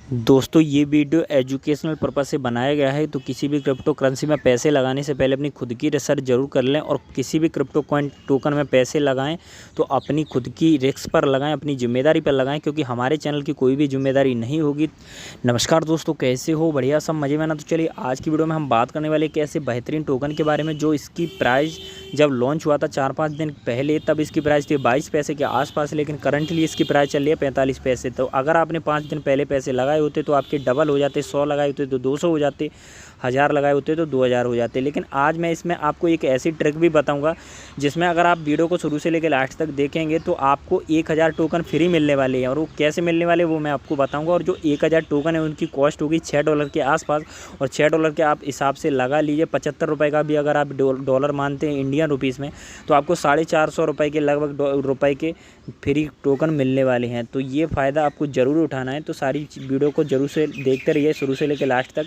दोस्तों ये video educational purpose से बनाया गया है। तो किसी भी क्रिप्टो करेंसी में पैसे लगाने से पहले अपनी खुद की रिसर्च जरूर कर लें और किसी भी क्रिप्टो कॉइन टोकन में पैसे लगाएं तो अपनी खुद की रिस्क पर लगाएं, अपनी जिम्मेदारी पर लगाएं, क्योंकि हमारे चैनल की कोई भी जिम्मेदारी नहीं होगी। नमस्कार दोस्तों, कैसे हो? बढ़िया, सब मज़े में ना? तो चलिए आज की वीडियो में हम बात करने वाले एक ऐसे बेहतरीन टोकन के बारे में जो इसकी प्राइस जब लॉन्च हुआ था 4-5 दिन पहले, तब इसकी प्राइस थी 22 पैसे के आसपास, लेकिन करंटली इसकी प्राइस चल रही है 45 पैसे। तो अगर आपने 5 दिन पहले पैसे लगाए होते तो आपके डबल हो जाते, 100 लगाए होते तो 200 हो जाते, 1000 लगाए होते तो 2000 हो जाते। लेकिन आज मैं इसमें आपको एक ऐसी ट्रिक भी बताऊंगा जिसमें अगर आप वीडियो को शुरू से लेकर लास्ट तक देखेंगे तो आपको 1000 टोकन फ्री मिलने वाले हैं। और वो कैसे मिलने वाले वो मैं आपको बताऊंगा। और जो 1000 टोकन है उनकी कॉस्ट होगी $6 के आसपास। और $6 के आप हिसाब से लगा लीजिए, 75 रुपये का भी अगर आप डॉलर मानते हैं इंडियन रुपीज़ में, तो आपको 450 रुपये के लगभग रुपये के फ्री टोकन मिलने वाले हैं। तो ये फ़ायदा आपको ज़रूर उठाना है। तो सारी वीडियो को जरूर से देखते रहिए शुरू से लेकर लास्ट तक।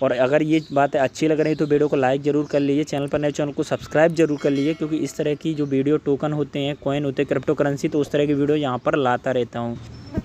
और अगर ये बातें अच्छी लग रही है तो वीडियो को लाइक ज़रूर कर लीजिए, चैनल पर नए चैनल को सब्सक्राइब जरूर कर लीजिए, क्योंकि इस तरह की जो वीडियो टोकन होते हैं, कॉइन होते हैं, क्रिप्टो करेंसी, तो उस तरह की वीडियो यहाँ पर लाता रहता हूँ।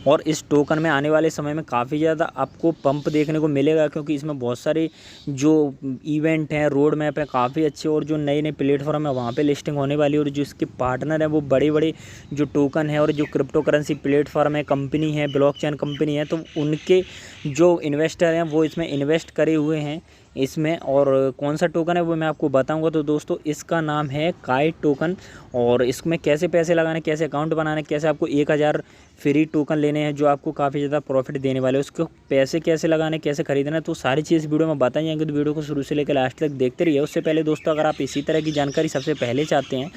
और इस टोकन में आने वाले समय में काफ़ी ज़्यादा आपको पंप देखने को मिलेगा, क्योंकि इसमें बहुत सारे जो इवेंट हैं, रोड मैप है काफ़ी अच्छे, और जो नए नए प्लेटफॉर्म है वहाँ पे लिस्टिंग होने वाली है। और जो इसके पार्टनर हैं वो बड़े बड़े जो टोकन है और जो क्रिप्टो करेंसी प्लेटफॉर्म है, कंपनी है, ब्लॉकचेन कंपनी है, तो उनके जो इन्वेस्टर हैं वो इसमें इन्वेस्ट करे हुए हैं इसमें। और कौन सा टोकन है वो मैं आपको बताऊंगा। तो दोस्तों इसका नाम है काइट टोकन। और इसमें कैसे पैसे लगाने, कैसे अकाउंट बनाने, कैसे आपको 1000 फ्री टोकन लेने हैं जो आपको काफ़ी ज़्यादा प्रॉफिट देने वाले हैं, उसको पैसे कैसे लगाने, कैसे खरीदना, तो सारी चीज़ वीडियो में बताई जाएंगे। तो वीडियो को शुरू से लेकर लास्ट तक देखते रहिए। उससे पहले दोस्तों, अगर आप इसी तरह की जानकारी सबसे पहले चाहते हैं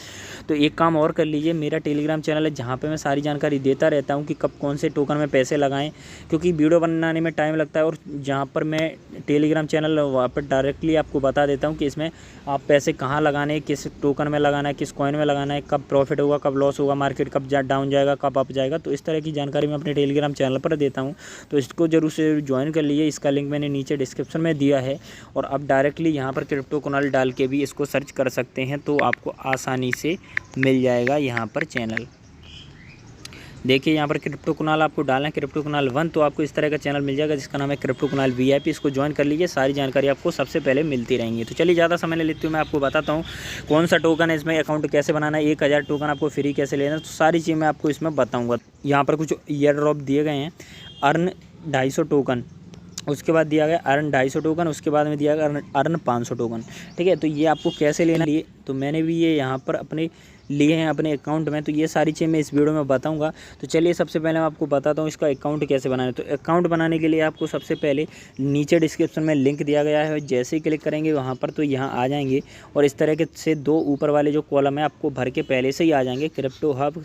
तो एक काम और कर लीजिए, मेरा टेलीग्राम चैनल है जहाँ पे मैं सारी जानकारी देता रहता हूँ कि कब कौन से टोकन में पैसे लगाएं, क्योंकि वीडियो बनाने में टाइम लगता है। और जहाँ पर मैं टेलीग्राम चैनल वहाँ पर डायरेक्टली आपको बता देता हूँ कि इसमें आप पैसे कहाँ लगाने, किस टोकन में लगाना है, किस कॉइन में लगाना है, कब प्रॉफिट होगा, कब लॉस होगा, मार्केट कब डाउन जाएगा, कब अप जाएगा। तो इस तरह की जानकारी मैं अपने टेलीग्राम चैनल पर देता हूँ। तो इसको जरूर से ज्वाइन कर लीजिए, इसका लिंक मैंने नीचे डिस्क्रिप्शन में दिया है। और आप डायरेक्टली यहाँ पर क्रिप्टो कुणाल डाल के भी इसको सर्च कर सकते हैं, तो आपको आसानी से मिल जाएगा यहाँ पर चैनल। देखिए यहाँ पर क्रिप्टो कुणाल आपको डालना है, क्रिप्टो कुणाल 1, तो आपको इस तरह का चैनल मिल जाएगा जिसका नाम है क्रिप्टो कुणाल VIP। इसको ज्वाइन कर लीजिए, सारी जानकारी आपको सबसे पहले मिलती रहेंगी। तो चलिए ज़्यादा समय ले लेती हूँ, मैं आपको बताता हूँ कौन सा टोकन है, इसमें अकाउंट कैसे बनाना है, 1000 टोकन आपको फ्री कैसे लेना है, तो सारी चीज़ मैं आपको इसमें बताऊँगा। यहाँ पर कुछ ईयर ड्रॉप दिए गए हैं, अर्न 250 टोकन, उसके बाद दिया गया अर्न 250 टोकन, उसके बाद में दिया गया अर्न 500 टोकन। ठीक है, तो ये आपको कैसे लेना है, तो मैंने भी ये यहाँ पर अपने लिए हैं अपने अकाउंट में। तो ये सारी चीज़ मैं इस वीडियो में बताऊंगा। तो चलिए सबसे पहले मैं आपको बताता हूँ इसका अकाउंट कैसे बनाना है। तो अकाउंट बनाने के लिए आपको सबसे पहले नीचे डिस्क्रिप्शन में लिंक दिया गया है, जैसे ही क्लिक करेंगे वहाँ पर तो यहाँ आ जाएंगे। और इस तरह के से 2 ऊपर वाले जो कॉलम है आपको भर के पहले से ही आ जाएंगे, क्रिप्टो हब।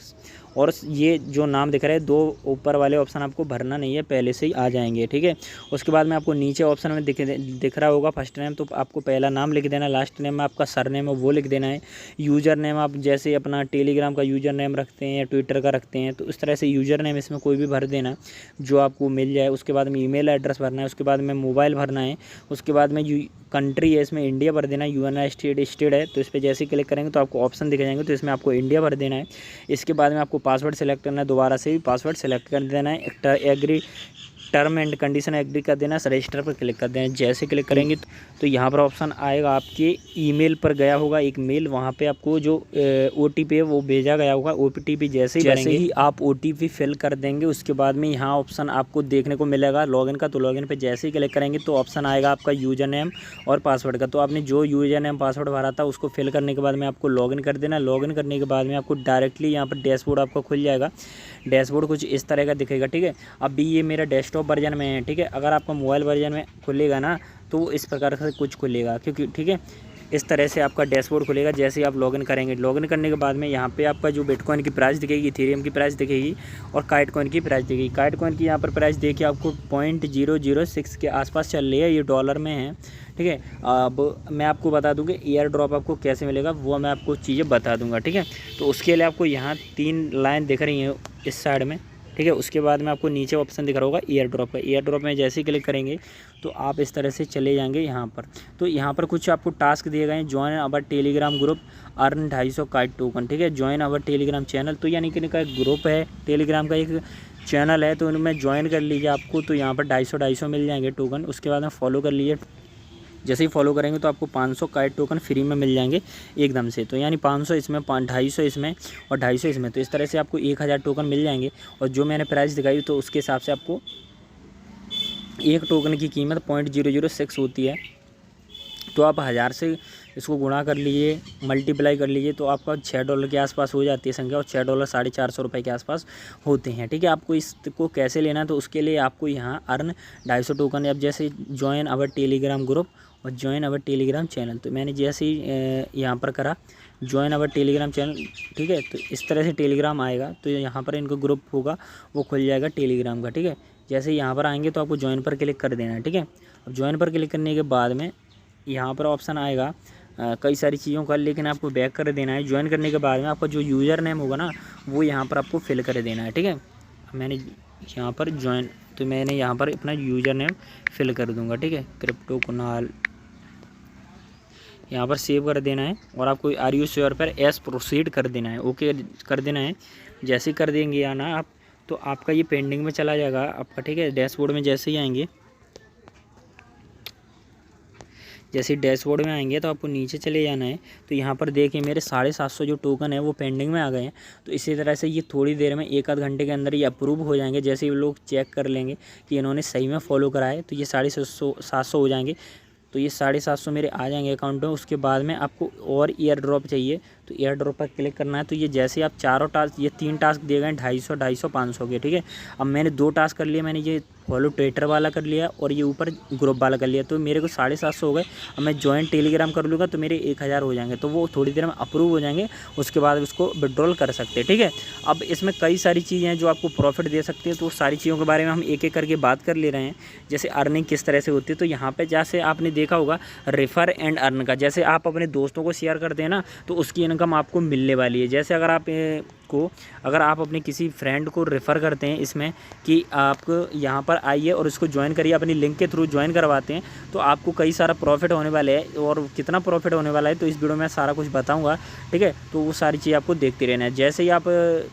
और ये जो नाम दिख रहा है 2 ऊपर वाले ऑप्शन आपको भरना नहीं है, पहले से ही आ जाएंगे। ठीक है, उसके बाद में आपको नीचे ऑप्शन में दिख रहा होगा फर्स्ट नेम, तो आपको पहला नाम लिख देना है, लास्ट नेम में आपका सर नेम है वो लिख देना है। यूज़र नेम आप जैसे अपना टेलीग्राम का यूज़र नेम रखते हैं या ट्विटर का रखते हैं, तो उस तरह से यूज़र नेम इसमें कोई भी भर देना जो आपको मिल जाए। उसके बाद में ईमेल एड्रेस भरना है, उसके बाद में मोबाइल भरना है, उसके बाद में कंट्री है इसमें इंडिया भर देना है, यूनाइटेड स्टेट है तो इस पर जैसे ही क्लिक करेंगे तो आपको ऑप्शन दिख जाएंगे, तो इसमें आपको इंडिया भर देना है। इसके बाद में आपको पासवर्ड सेलेक्ट करना है, दोबारा से भी पासवर्ड सेलेक्ट कर देना है, agree term and condition agree कर देना, रजिस्टर पर क्लिक कर देना। जैसे क्लिक करेंगे तो यहाँ पर ऑप्शन आएगा, आपके ईमेल पर गया होगा एक मेल, वहाँ पे आपको जो OTP है वो भेजा गया होगा। OTP जैसे ही आप OTP फिल कर देंगे उसके बाद में यहाँ ऑप्शन आपको देखने को मिलेगा लॉगिन का। तो लॉगिन पे जैसे ही क्लिक करेंगे तो ऑप्शन आएगा आपका यूज़र नेम और पासवर्ड का। तो आपने जो यूज़र नेम पासवर्ड भरा था उसको फिल करने के बाद में आपको लॉगिन कर देना। लॉगिन करने के बाद में आपको डायरेक्टली यहाँ पर डैशबोर्ड आपको खुल जाएगा। डैशबोर्ड कुछ इस तरह का दिखेगा। ठीक है, अभी ये मेरा डेस्कटॉप वर्जन में है। ठीक है, अगर आपका मोबाइल वर्जन में खुलेगा ना तो इस प्रकार से कुछ खुलेगा, क्योंकि ठीक है इस तरह से आपका डैशबोर्ड खुलेगा जैसे ही आप लॉगिन करेंगे। लॉगिन करने के बाद में यहाँ पे आपका जो बिटकॉइन की प्राइस दिखेगी, इथेरियम की प्राइस दिखेगी और काइट कॉइन की प्राइस दिखेगी। काइट कॉइन की यहाँ पर प्राइस देखिए आपको 0.006 के आसपास चल रही है, ये डॉलर में है। ठीक है, अब मैं आपको बता दूँ कि एयर ड्रॉप आपको कैसे मिलेगा वो मैं आपको चीज़ें बता दूँगा। ठीक है, तो उसके लिए आपको यहाँ 3 लाइन दिख रही हैं इस साइड में। ठीक है, उसके बाद में आपको नीचे ऑप्शन दिख रहा होगा एयर ड्रॉप का। एयर ड्रॉप में जैसे ही क्लिक करेंगे तो आप इस तरह से चले जाएंगे यहाँ पर। तो यहाँ पर कुछ आपको टास्क दिए गए हैं, join our Telegram group, earn 250 kite token. ठीक है, ज्वाइन अवर टेलीग्राम चैनल, तो यानी कि इनका एक ग्रुप है टेलीग्राम का, एक चैनल है तो उनमें ज्वाइन कर लीजिए आपको, तो यहाँ पर 250 मिल जाएंगे टोकन। उसके बाद में फॉलो कर लीजिए। जैसे ही फॉलो करेंगे तो आपको 500 काइट टोकन फ्री में मिल जाएंगे एकदम से। तो यानी 500 इसमें, 250 इसमें और 250 इसमें, तो इस तरह से आपको 1000 टोकन मिल जाएंगे। और जो मैंने प्राइस दिखाई तो उसके हिसाब से आपको एक टोकन की कीमत 0.006 होती है। तो आप 1000 से इसको गुणा कर लीजिए, मल्टीप्लाई कर लीजिए, तो आपका $6 के आसपास हो जाती है संख्या, और $6 450 रुपये के आसपास होते हैं। ठीक है, आपको इसको कैसे लेना है तो उसके लिए आपको यहाँ अर्न 250 टोकन, अब जैसे ज्वाइन अवर टेलीग्राम ग्रुप और ज्वाइन अवर टेलीग्राम चैनल, तो मैंने जैसे ही यहाँ पर करा ज्वाइन अवर टेलीग्राम चैनल, ठीक है, तो इस तरह से टेलीग्राम आएगा। तो यहाँ पर इनका ग्रुप होगा वो खुल जाएगा टेलीग्राम का। ठीक है, जैसे ही यहाँ पर आएंगे तो आपको ज्वाइन पर क्लिक कर देना है। ठीक है, अब ज्वाइन पर क्लिक करने के बाद में यहाँ पर ऑप्शन आएगा कई सारी चीज़ों का, लेकिन आपको बैक कर देना है। ज्वाइन करने के बाद में आपका जो यूज़र नेम होगा ना वो यहाँ पर आपको फिल कर देना है। ठीक है, मैंने यहाँ पर ज्वाइन, तो मैंने यहाँ पर अपना यूज़र नेम फिल कर दूँगा। ठीक है, क्रिप्टो कुणाल, यहाँ पर सेव कर देना है और आपको आर यू श्योर पर एस प्रोसीड कर देना है, ओके कर देना है। जैसे ही कर देंगे या ना आप, तो आपका ये पेंडिंग में चला जाएगा आपका। ठीक है, डैशबोर्ड में जैसे ही आएंगे, जैसे डैशबोर्ड में आएंगे तो आपको नीचे चले जाना है। तो यहाँ पर देखिए मेरे 750 जो टोकन है वो पेंडिंग में आ गए हैं। तो इसी तरह से ये थोड़ी देर में 1 आध घंटे के अंदर ये अप्रूव हो जाएंगे। जैसे ही लोग चेक कर लेंगे कि इन्होंने सही में फॉलो करा है तो ये 750 हो जाएंगे। तो ये 750 मेरे आ जाएंगे अकाउंट में। उसके बाद में आपको और एयर ड्रॉप चाहिए, तो एयर ड्रॉप पर क्लिक करना है। तो ये जैसे आप चारों टास्क, ये 3 टास्क दिए गए हैं 250, 500 के। ठीक है, अब मैंने 2 टास्क कर लिए, मैंने ये फॉलो ट्विटर वाला कर लिया और ये ऊपर ग्रुप वाला कर लिया, तो मेरे को 750 हो गए। अब मैं ज्वाइन टेलीग्राम कर लूँगा तो मेरे 1000 हो जाएंगे, तो वो थोड़ी देर में अप्रूव हो जाएंगे। उसके बाद उसको विड्रॉल कर सकते हैं। ठीक है, अब इसमें कई सारी चीज़ें हैं जो आपको प्रॉफिट दे सकती है, तो सारी चीज़ों के बारे में हम एक एक करके बात कर ले रहे हैं। जैसे अर्निंग किस तरह से होती है, तो यहाँ पर जैसे आपने देखा होगा रेफ़र एंड अर्न का, जैसे आप अपने दोस्तों को शेयर करते हैं ना तो उसकी इनकम आपको मिलने वाली है। जैसे अगर आप अपने किसी फ्रेंड को रेफ़र करते हैं इसमें कि आप यहाँ पर आइए और इसको ज्वाइन करिए, अपनी लिंक के थ्रू ज्वाइन करवाते हैं, तो आपको कई सारा प्रॉफिट होने वाले है। और कितना प्रॉफिट होने वाला है तो इस वीडियो में सारा कुछ बताऊंगा। ठीक है, तो वो सारी चीज़ आपको देखते रहना है। जैसे ही आप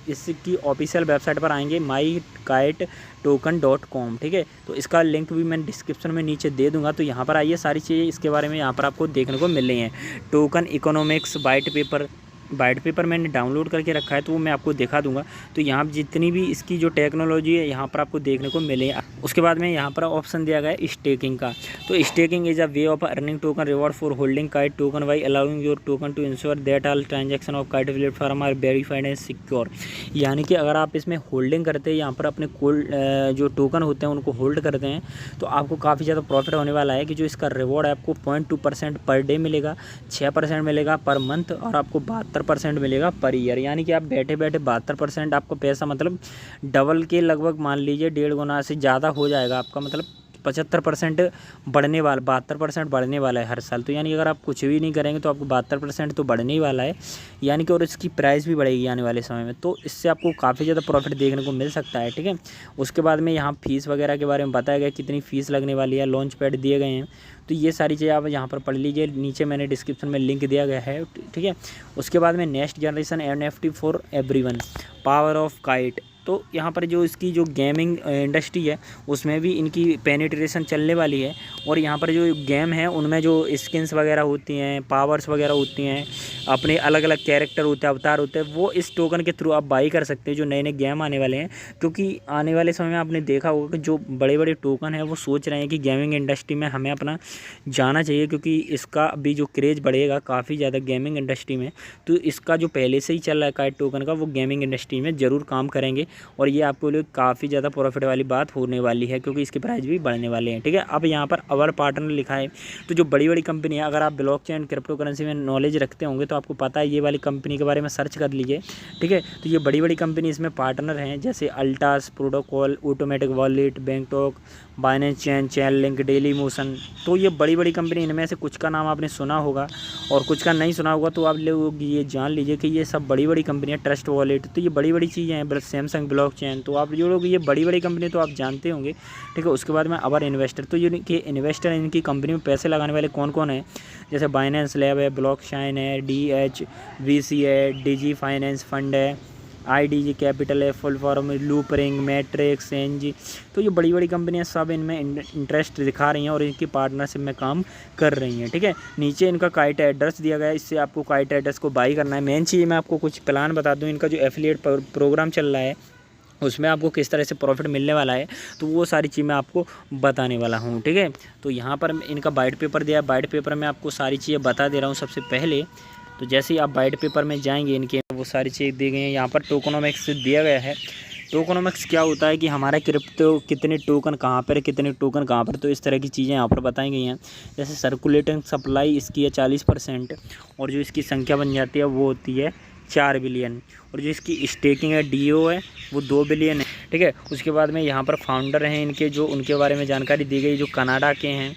इसकी ऑफिशियल वेबसाइट पर आएंगे mykitetoken.com, ठीक है, तो इसका लिंक भी मैं डिस्क्रिप्शन में नीचे दे दूँगा। तो यहाँ पर आइए, सारी चीज़ें इसके बारे में यहाँ पर आपको देखने को मिल रही हैं। टोकन इकोनॉमिक्स वाइट पेपर मैंने डाउनलोड करके रखा है, तो वो मैं आपको दिखा दूंगा। तो यहाँ जितनी भी इसकी जो टेक्नोलॉजी है यहाँ पर आपको देखने को मिले। उसके बाद में यहाँ पर ऑप्शन दिया गया है स्टेकिंग का। तो staking is a way of earning token reward for holding Kite token by allowing your token to ensure that all transaction of Kite platform are verified and secure. यानी कि अगर आप इसमें होल्डिंग करते हैं, यहाँ पर अपने जो टोकन होते हैं उनको होल्ड करते हैं, तो आपको काफ़ी ज़्यादा प्रॉफिट होने वाला है। कि जो इसका रिवॉर्ड है आपको 0.2% पर डे मिलेगा, 6% मिलेगा पर मंथ, और आपको 72% मिलेगा पर ईयर। यानी कि आप बैठे बैठे 72% आपको पैसा, मतलब डबल के लगभग मान लीजिए 1.5 गुना से ज़्यादा हो जाएगा आपका, मतलब 75% बढ़ने वाला, 72% बढ़ने वाला है हर साल। तो यानी अगर आप कुछ भी नहीं करेंगे तो आपको 72% तो बढ़ने ही वाला है। यानी कि और इसकी प्राइस भी बढ़ेगी आने वाले समय में, तो इससे आपको काफ़ी ज़्यादा प्रॉफिट देखने को मिल सकता है। ठीक है, उसके बाद में यहाँ फ़ीस वगैरह के बारे में बताया गया, कितनी फ़ीस लगने वाली है, लॉन्च पैड दिए गए हैं। तो ये सारी चीज़ें आप यहाँ पर पढ़ लीजिए, नीचे मैंने डिस्क्रिप्शन में लिंक दिया गया है। ठीक है, उसके बाद में next generation NFT for everyone, power of kite. तो यहाँ पर जो इसकी जो गेमिंग इंडस्ट्री है उसमें भी इनकी पेनिट्रेशन चलने वाली है। और यहाँ पर जो गेम है उनमें जो स्किन्स वगैरह होती हैं, पावर्स वगैरह होती हैं, अपने अलग अलग कैरेक्टर होते हैं, अवतार होते हैं, वो इस टोकन के थ्रू आप बाई कर सकते हैं जो नए नए गेम आने वाले हैं। क्योंकि आने वाले समय में आपने देखा होगा कि जो बड़े बड़े टोकन है वो सोच रहे हैं कि गेमिंग इंडस्ट्री में हमें अपना जाना चाहिए, क्योंकि इसका अभी जो क्रेज़ बढ़ेगा काफ़ी ज़्यादा गेमिंग इंडस्ट्री में। तो इसका जो पहले से ही चल रहा है काइट टोकन का, वो गेमिंग इंडस्ट्री में ज़रूर काम करेंगे। और ये आपको लिए काफ़ी ज़्यादा प्रॉफिट वाली बात होने वाली है, क्योंकि इसके प्राइस भी बढ़ने वाले हैं। ठीक है, अब यहाँ पर अवर पार्टनर लिखा है। तो जो बड़ी बड़ी कंपनी है, अगर आप ब्लॉकचेन क्रिप्टो करेंसी में नॉलेज रखते होंगे तो आपको पता है, ये वाली कंपनी के बारे में सर्च कर लीजिए। ठीक है, तो ये बड़ी बड़ी कंपनी इसमें पार्टनर हैं, जैसे अल्टास protocol, automatic wallet, Banktalk, Binance chain, Chainlink, Dailymotion. तो ये बड़ी बड़ी कंपनी, इनमें से कुछ का नाम आपने सुना होगा और कुछ का नहीं सुना होगा। तो आप लोग ये जान लीजिए कि ये सब बड़ी बड़ी कंपनियाँ, ट्रस्ट वॉलेट, तो ये बड़ी बड़ी चीज़ें हैं। सैमसंग ब्लॉकचेन, तो आप जो लोग ये बड़ी बड़ी कंपनी तो आप जानते होंगे। ठीक है, उसके बाद में अवर इन्वेस्टर, तो ये कि इन्वेस्टर इनकी कंपनी में पैसे लगाने वाले कौन कौन है, जैसे बाइनेंस लैब है, ब्लॉकचाइन है, DHVC है, डिजी फाइनेंस फंड है, IDG कैपिटल है, full form Loopring, Matrix, NG. तो ये बड़ी बड़ी कंपनियां सब इनमें इंटरेस्ट दिखा रही हैं और इनकी पार्टनरशिप में काम कर रही हैं। ठीक है, नीचे इनका काइट एड्रेस दिया गया है, इससे आपको काइट एड्रेस को बाई करना है। मेन चीज़ मैं आपको कुछ प्लान बता दूँ, इनका जो एफिलिएट प्रोग्राम चल रहा है उसमें आपको किस तरह से प्रॉफिट मिलने वाला है, तो वो सारी चीज़ मैं आपको बताने वाला हूँ। ठीक है, तो यहाँ पर इनका वाइट पेपर दिया है, वाइट पेपर में आपको सारी चीज़ें बता दे रहा हूँ। सबसे पहले तो जैसे ही आप वाइट पेपर में जाएंगे इनके वो सारी चीज़ दी गई हैं। यहाँ पर टोकनोमिक्स दिया गया है। टोकनोमिक्स क्या होता है कि हमारा क्रिप्टो कितने टोकन कहाँ पर, कितने टोकन कहाँ पर, तो इस तरह की चीज़ें यहाँ पर बताई गई हैं। जैसे सर्कुलेटिंग सप्लाई इसकी है 40% और जो इसकी संख्या बन जाती है वो होती है 4 बिलियन, और जो इसकी स्टेकिंग है DO है वो 2 बिलियन है। ठीक है, उसके बाद में यहाँ पर फाउंडर हैं इनके, जो उनके बारे में जानकारी दी गई, जो कनाडा के हैं,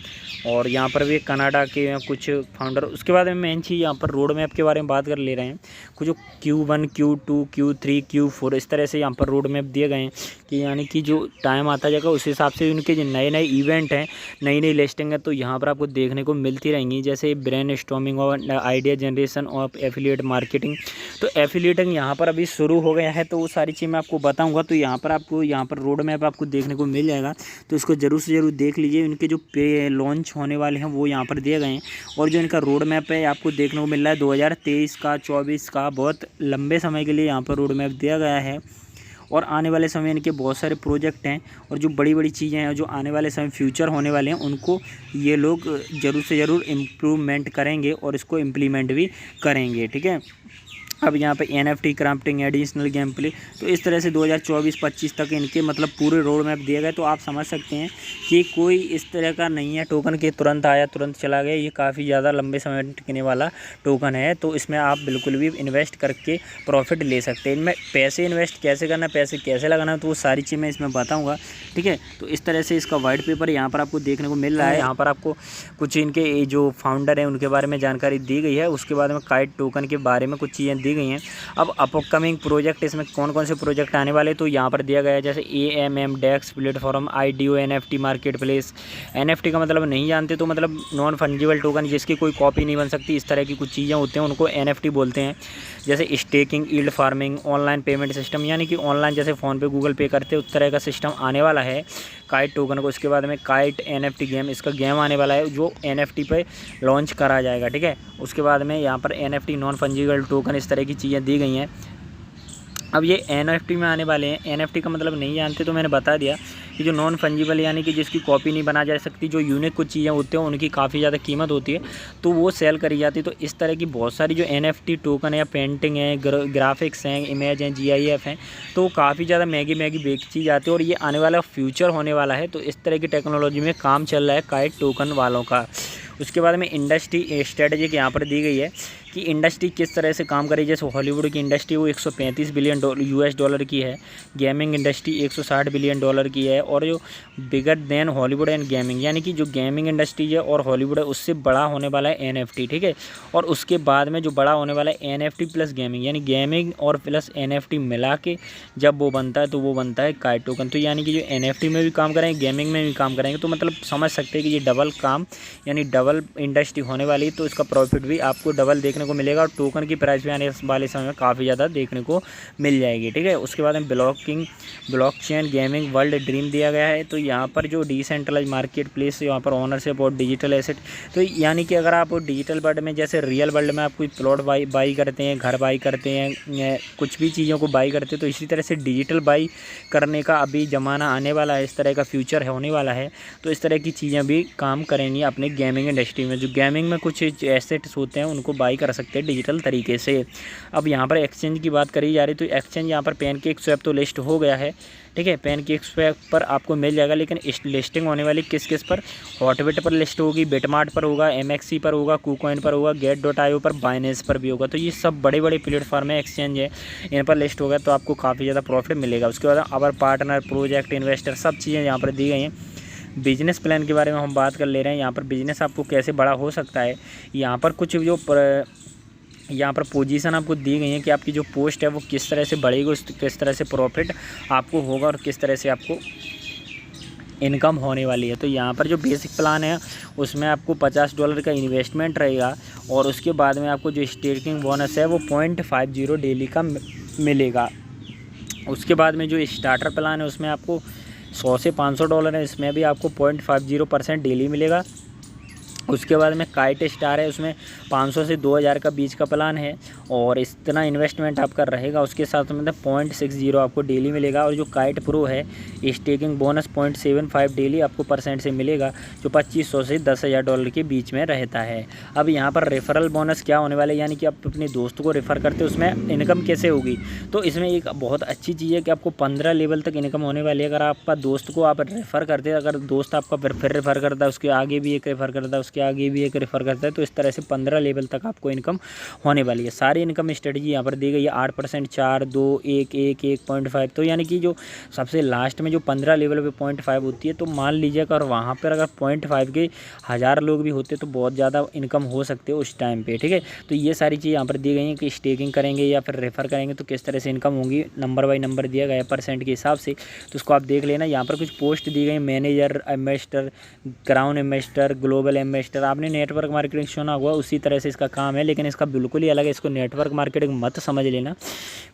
और यहाँ पर भी कनाडा के कुछ फाउंडर। उसके बाद में मेन चीज़ यहाँ पर रोड मैप के बारे में बात कर ले रहे हैं। कुछ जो Q1, Q2, Q3, Q4 इस तरह से यहाँ पर रोड मैप दिए गए हैं कि यानी कि जो टाइम आता जाएगा उस हिसाब से उनके जो नए नए इवेंट हैं, नई नई लिस्टिंग है, तो यहाँ पर आपको देखने को मिलती रहेंगी। जैसे ब्रेन स्टॉर्मिंग और आइडिया जनरेशन और एफिलिएट मार्केटिंग। तो एफिलिएटिंग यहाँ पर अभी शुरू हो गया है, तो वो सारी चीज़ मैं आपको बताऊँगा। तो यहाँ पर आपको यहाँ पर रोड मैप आपको देखने को मिल जाएगा, तो इसको ज़रूर से ज़रूर देख लीजिए। उनके जो पे लॉन्च होने वाले हैं वो यहाँ पर दिए गए हैं, और जो इनका रोड मैप है आपको देखने को मिल रहा है 2023 का, 24 का, बहुत लंबे समय के लिए यहाँ पर रोड मैप दिया गया है। और आने वाले समय इनके बहुत सारे प्रोजेक्ट हैं, और जो बड़ी बड़ी चीज़ें हैं जो आने वाले समय फ्यूचर होने वाले हैं उनको ये लोग ज़रूर से ज़रूर इम्प्रूवमेंट करेंगे और इसको इम्प्लीमेंट भी करेंगे। ठीक है, अब यहाँ पे NFT crafting, additional game play, तो इस तरह से 2024-25 तक इनके मतलब पूरे रोड मैप दिए गए। तो आप समझ सकते हैं कि कोई इस तरह का नहीं है टोकन के तुरंत आया तुरंत चला गया, ये काफ़ी ज़्यादा लंबे समय टिकने वाला टोकन है। तो इसमें आप बिल्कुल भी इन्वेस्ट करके प्रॉफिट ले सकते हैं। इनमें पैसे इन्वेस्ट कैसे करना है, पैसे कैसे लगाना है, तो वो सारी चीज़ मैं इसमें बताऊँगा। ठीक है, तो इस तरह से इसका वाइट पेपर यहाँ पर आपको देखने को मिल रहा है। यहाँ पर आपको कुछ इनके जो फाउंडर हैं उनके बारे में जानकारी दी गई है। उसके बाद में काइट टोकन के बारे में कुछ चीज़ें दी गई हैं। अब अपकमिंग प्रोजेक्ट, इसमें कौन कौन से प्रोजेक्ट आने वाले, तो यहाँ पर दिया गया है जैसे AMM DEX platform, IDO NFT marketplace. NFT का मतलब नहीं जानते तो मतलब नॉन फंजिबल टोकन, जिसकी कोई कॉपी नहीं बन सकती, इस तरह की कुछ चीज़ें होते हैं, उनको NFT बोलते हैं। जैसे staking, yield farming, online payment system, यानी कि ऑनलाइन जैसे फ़ोन पे गूगल पे करते उस तरह का सिस्टम आने वाला है काइट टोकन को। उसके बाद में काइट NFT गेम, इसका गेम आने वाला है जो NFT पे लॉन्च करा जाएगा। ठीक है, उसके बाद में यहाँ पर NFT नॉन फंजिबल टोकन, इस तरह की चीज़ें दी गई हैं। अब ये NFT में आने वाले हैं। NFT का मतलब नहीं जानते तो मैंने बता दिया कि जो नॉन फंजिबल यानी कि जिसकी कॉपी नहीं बना जा सकती, जो यूनिक कुछ चीज़ें होती हैं उनकी काफ़ी ज़्यादा कीमत होती है, तो वो सेल करी जाती है। तो इस तरह की बहुत सारी जो NFT टोकन है, पेंटिंग है, ग्राफिक्स हैं, इमेज हैं, GIF हैं, तो वो काफ़ी ज़्यादा महंगी महंगी बेची जाती है, और ये आने वाला फ्यूचर होने वाला है। तो इस तरह की टेक्नोलॉजी में काम चल रहा है काइट टोकन वालों का। उसके बाद में इंडस्ट्री स्ट्रेटजी यहाँ पर दी गई है कि इंडस्ट्री किस तरह से काम करेगी। जैसे हॉलीवुड की इंडस्ट्री वो 135 बिलियन US डॉलर की है, गेमिंग इंडस्ट्री 160 बिलियन डॉलर की है, और जो bigger than Hollywood and gaming, यानी कि जो गेमिंग इंडस्ट्री है और हॉलीवुड है उससे बड़ा होने वाला है NFT। ठीक है, और उसके बाद में जो बड़ा होने वाला है NFT प्लस गेमिंग, यानी गेमिंग और प्लस NFT मिला के जब वो बनता है तो वो बनता है काइट टोकन। तो यानी कि जो NFT में भी काम करेंगे, गेमिंग में भी काम करेंगे, तो मतलब समझ सकते हैं कि ये डबल काम यानी डबल इंडस्ट्री होने वाली है। तो इसका प्रॉफिट भी आपको डबल देखने को मिलेगा, और टोकन की प्राइस भी आने वाले समय में काफ़ी ज़्यादा देखने को मिल जाएगी। ठीक है, उसके बाद में ब्लॉकचेन गेमिंग वर्ल्ड ड्रीम दिया गया है। तो यहाँ पर जो डिसेंट्रलाइज मार्केट प्लेस, यहाँ पर ओनरशिप और डिजिटल एसेट, तो यानी कि अगर आप डिजिटल वर्ल्ड में जैसे रियल वर्ल्ड में आप कोई प्लॉट बाई करते हैं, घर बाई करते हैं, कुछ भी चीज़ों को बाई करते हैं, तो इसी तरह से डिजिटल बाई करने का अभी ज़माना आने वाला है, इस तरह का फ्यूचर होने वाला है। तो इस तरह की चीज़ें भी काम करेंगी अपने गेमिंग इंडस्ट्री में। जो गेमिंग में कुछ एसेट्स होते हैं उनको बाई कर सकते हैं डिजिटल तरीके से। अब यहाँ पर एक्सचेंज की बात करी जा रही, तो एक्सचेंज यहाँ पर पैनकेकस्वैप तो लिस्ट हो गया है। ठीक है, पैनकेकस्वैप पर आपको मिल जाएगा, लेकिन लिस्टिंग होने वाली किस किस पर, हॉटबिट पर लिस्ट होगी, बिटमार्ट पर होगा, MXC पर होगा, KuCoin पर होगा, Get.io पर, बाइनेंस पर भी होगा। तो ये सब बड़े बड़े प्लेटफॉर्म है, एक्सचेंज है, इन पर लिस्ट होगा तो आपको काफ़ी ज़्यादा प्रॉफिट मिलेगा। उसके बाद अवर पार्टनर, प्रोजेक्ट, इन्वेस्टर, सब चीज़ें यहाँ पर दी गई हैं। बिजनेस प्लान के बारे में हम बात कर ले रहे हैं। यहाँ पर बिजनेस आपको कैसे बड़ा हो सकता है, यहाँ पर कुछ जो यहाँ पर पोजीशन आपको दी गई है कि आपकी जो पोस्ट है वो किस तरह से बढ़ेगी, उस किस तरह से प्रॉफिट आपको होगा और किस तरह से आपको इनकम होने वाली है। तो यहाँ पर जो बेसिक प्लान है उसमें आपको $50 का इन्वेस्टमेंट रहेगा, और उसके बाद में आपको जो स्टेकिंग बोनस है वो 0.50 डेली का मिलेगा। उसके बाद में जो स्टार्टर प्लान है उसमें आपको $100 से $500 है, इसमें भी आपको 0.50% डेली मिलेगा। उसके बाद में काइट स्टार है, उसमें 500 से 2000 का बीच का प्लान है और इतना इन्वेस्टमेंट आपका रहेगा। उसके साथ मतलब 0.60 आपको डेली मिलेगा। और जो काइट प्रो है स्टेकिंग बोनस 0.75 डेली आपको % से मिलेगा, जो $2500 से $10,000 के बीच में रहता है। अब यहाँ पर रेफरल बोनस क्या होने वाले, यानी कि आप अपने दोस्त को रेफ़र करते हो उसमें इनकम कैसे होगी। तो इसमें एक बहुत अच्छी चीज़ है कि आपको 15 लेवल तक इनकम होने वाली है। अगर आपका दोस्त को आप रेफ़र करते हैं, अगर दोस्त आपका फिर रेफ़र करता है, उसके आगे भी एक रेफ़र करता है, उसके आगे भी एक रेफ़र करता है, तो इस तरह से 15 लेवल तक आपको इनकम होने वाली है। सारी इनकम स्ट्रेटजी यहाँ पर दी गई है 8%, 4, 2, 1, 1, 1.5। तो यानी कि जो सबसे लास्ट में जो 15 लेवल पे 0.5 होती है, तो मान लीजिएगा और वहाँ पर अगर 0.5 के 1000 लोग भी होते तो बहुत ज़्यादा इनकम हो सकते हो उस टाइम पे, ठीक है। तो ये सारी चीज़ यहाँ पर दी गई हैं कि स्टेकिंग करेंगे या फिर रेफ़र करेंगे तो किस तरह से इनकम होंगी। नंबर बाई नंबर दिया गया है % के हिसाब से, तो उसको आप देख लेना। यहाँ पर कुछ पोस्ट दी गई, manager, ambassador, crown ambassador, global ambassador. आपने नेटवर्क मार्केटिंग सुना हुआ, उसी तरह से इसका काम है, लेकिन इसका बिल्कुल ही अलग है। इसको नेटवर्क मार्केटिंग मत समझ लेना,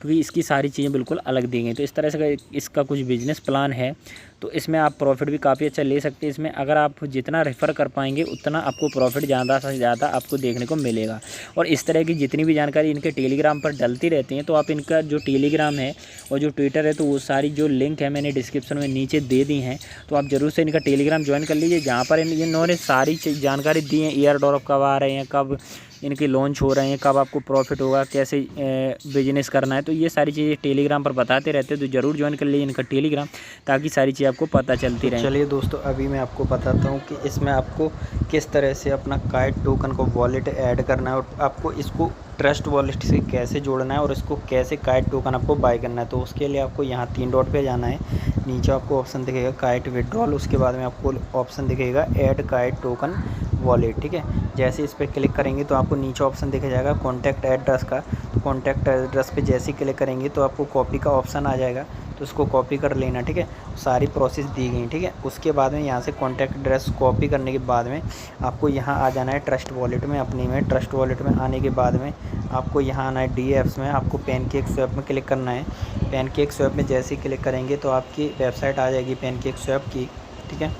क्योंकि इसकी सारी चीज़ें बिल्कुल अलग दी गई। तो इस तरह से इसका कुछ बिजनेस प्लान है, तो इसमें आप प्रॉफिट भी काफ़ी अच्छा ले सकते हैं। इसमें अगर आप जितना रेफ़र कर पाएंगे उतना आपको प्रॉफिट ज़्यादा से ज़्यादा आपको देखने को मिलेगा। और इस तरह की जितनी भी जानकारी इनके टेलीग्राम पर डलती रहती हैं, तो आप इनका जो टेलीग्राम है और जो ट्विटर है, तो वो सारी जो लिंक है मैंने डिस्क्रिप्शन में नीचे दे दी हैं, तो आप ज़रूर से इनका टेलीग्राम ज्वाइन कर लीजिए, जहाँ पर इन्होंने सारी जानकारी दी है। ईयर ड्रॉप कब आ रहे हैं, कब इनके लॉन्च हो रहे हैं, कब आपको प्रॉफिट होगा, कैसे बिजनेस करना है, तो ये सारी चीज़ें टेलीग्राम पर बताते रहते हैं। तो ज़रूर ज्वाइन कर लीजिए इनका टेलीग्राम, ताकि सारी चीज़ आपको पता चलती रहे। चलिए दोस्तों, अभी मैं आपको बताता हूँ कि इसमें आपको किस तरह से अपना काइट टोकन को वॉलेट ऐड करना है और आपको इसको ट्रस्ट वॉलेट से कैसे जोड़ना है और इसको कैसे काइट टोकन आपको बाय करना है। तो उसके लिए आपको यहाँ 3 डॉट पे जाना है। नीचे आपको ऑप्शन दिखेगा काइट विड्रॉल, उसके बाद में आपको ऑप्शन दिखेगा ऐड काइट टोकन वॉलेट, ठीक है। जैसे इस पर क्लिक करेंगे तो आपको नीचे ऑप्शन दिख जाएगा कॉन्टैक्ट एड्रेस का। तो कॉन्टैक्ट एड्रेस पे जैसे ही क्लिक करेंगे तो आपको कॉपी का ऑप्शन आ जाएगा, तो उसको कॉपी कर लेना, ठीक है। सारी प्रोसेस दी गई, ठीक है। उसके बाद में यहाँ से कॉन्टैक्ट एड्रेस कॉपी करने के बाद में आपको यहाँ आ जाना है ट्रस्ट वॉलेट में, अपनी में ट्रस्ट वॉलेट में आने के बाद में आपको यहाँ आना है DApps में, आपको पैनकेक स्वैप में क्लिक करना है। पैनकेक स्वैप में जैसे ही क्लिक करेंगे तो आपकी वेबसाइट आ जाएगी पैनकेक स्वैप की, ठीक है।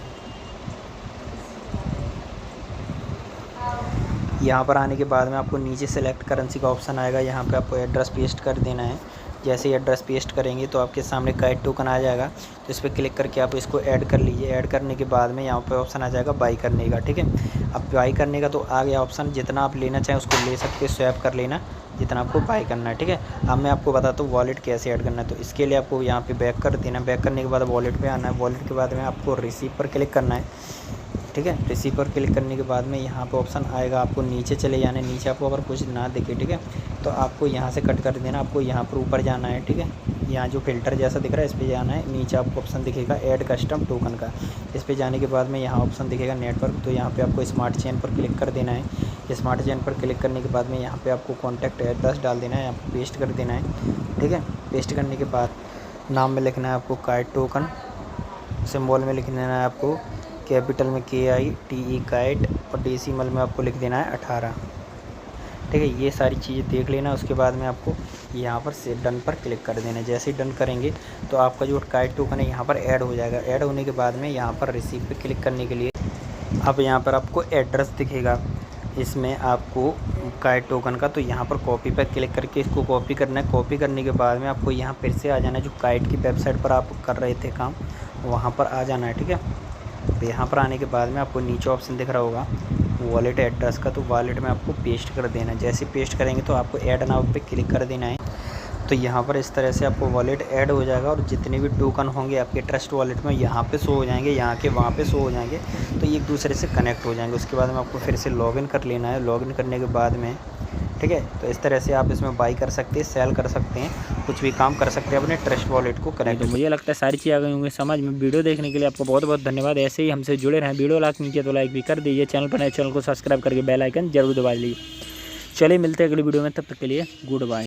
यहाँ पर आने के बाद में आपको नीचे सेलेक्ट करेंसी का ऑप्शन आएगा, यहाँ पे आपको एड्रेस पेस्ट कर देना है। जैसे ही एड्रेस पेस्ट करेंगे तो आपके सामने काइट टोकन आ जाएगा, तो इस पर क्लिक करके आप इसको ऐड कर लीजिए। ऐड करने के बाद में यहाँ पे ऑप्शन आ जाएगा बाई करने का, ठीक है। अब बाई करने का तो आ गया ऑप्शन, जितना आप लेना चाहें उसको ले सकते हैं, स्वैप कर लेना जितना आपको बाई करना है, ठीक है। अब मैं आपको बताता हूँ वॉलेट कैसे ऐड करना है। तो इसके लिए आपको यहाँ पे बैक कर देना, बैक करने के बाद वॉलेट पे आना है। वॉलेट के बाद में आपको रिसीव पर क्लिक करना है, ठीक है। रिसीव पर क्लिक करने के बाद में यहाँ पे ऑप्शन आएगा, आपको नीचे चले जाना है। नीचे आपको अगर कुछ ना दिखे, ठीक है, तो आपको यहाँ से कट कर देना, आपको यहाँ पर ऊपर जाना है, ठीक है। यहाँ जो फ़िल्टर जैसा दिख रहा है इस पर जाना है। नीचे आपको ऑप्शन दिखेगा ऐड कस्टम टोकन का, इस पर जाने के बाद में यहाँ ऑप्शन दिखेगा नेटवर्क, तो यहाँ पे आपको स्मार्ट चेन पर क्लिक कर देना है। स्मार्ट चेन पर क्लिक करने के बाद में यहाँ पे आपको कॉन्टैक्ट एड्रेस डाल देना है, आपको पेस्ट कर देना है, ठीक है। पेस्ट करने के बाद नाम में लिखना है आपको काइट टोकन, सिम्बॉल में लिख देना है आपको कैपिटल में KITE काइट और डेसिमल में आपको लिख देना है 18, ठीक है। ये सारी चीज़ें देख लेना। उसके बाद में आपको यहाँ पर से डन पर क्लिक कर देना है। जैसे ही डन करेंगे तो आपका जो काइट टोकन है यहाँ पर ऐड हो जाएगा। ऐड होने के बाद में यहाँ पर रिसीव पे क्लिक करने के लिए अब यहाँ पर आपको एड्रेस दिखेगा, इसमें आपको काइट टोकन का, तो यहाँ पर कॉपी पर क्लिक करके इसको कॉपी करना है। कॉपी करने के बाद में आपको यहाँ फिर से आ जाना है, जो काइट की वेबसाइट पर आप कर रहे थे काम वहाँ पर आ जाना है, ठीक है। तो यहाँ पर आने के बाद में आपको नीचे ऑप्शन दिख रहा होगा वॉलेट एड्रेस का, तो वॉलेट में आपको पेस्ट कर देना है। जैसे पेस्ट करेंगे तो आपको ऐड नाउ पे क्लिक कर देना है। तो यहाँ पर इस तरह से आपको वॉलेट ऐड हो जाएगा और जितने भी टोकन होंगे आपके ट्रस्ट वॉलेट में यहाँ पे शो हो जाएंगे, यहाँ के वहाँ पे शो हो जाएंगे, तो ये एक दूसरे से कनेक्ट हो जाएंगे। उसके बाद में आपको फिर से लॉगिन कर लेना है। लॉगिन करने के बाद में, ठीक है, तो इस तरह से आप इसमें बाई कर सकते हैं, सेल कर सकते हैं, कुछ भी काम कर सकते हैं अपने ट्रस्ट वॉलेट को कनेक्ट। तो मुझे लगता है सारी चीज़ आ गई होंगी समझ में। वीडियो देखने के लिए आपको बहुत बहुत धन्यवाद। ऐसे ही हमसे जुड़े रहें। वीडियो लाइक नहीं किया तो लाइक भी कर दीजिए। चैनल पर नए चैनल को सब्सक्राइब करके बेल आइकन जरूर दबा लीजिए। चलिए मिलते हैं अगली वीडियो में, तब तक के लिए गुड बाय।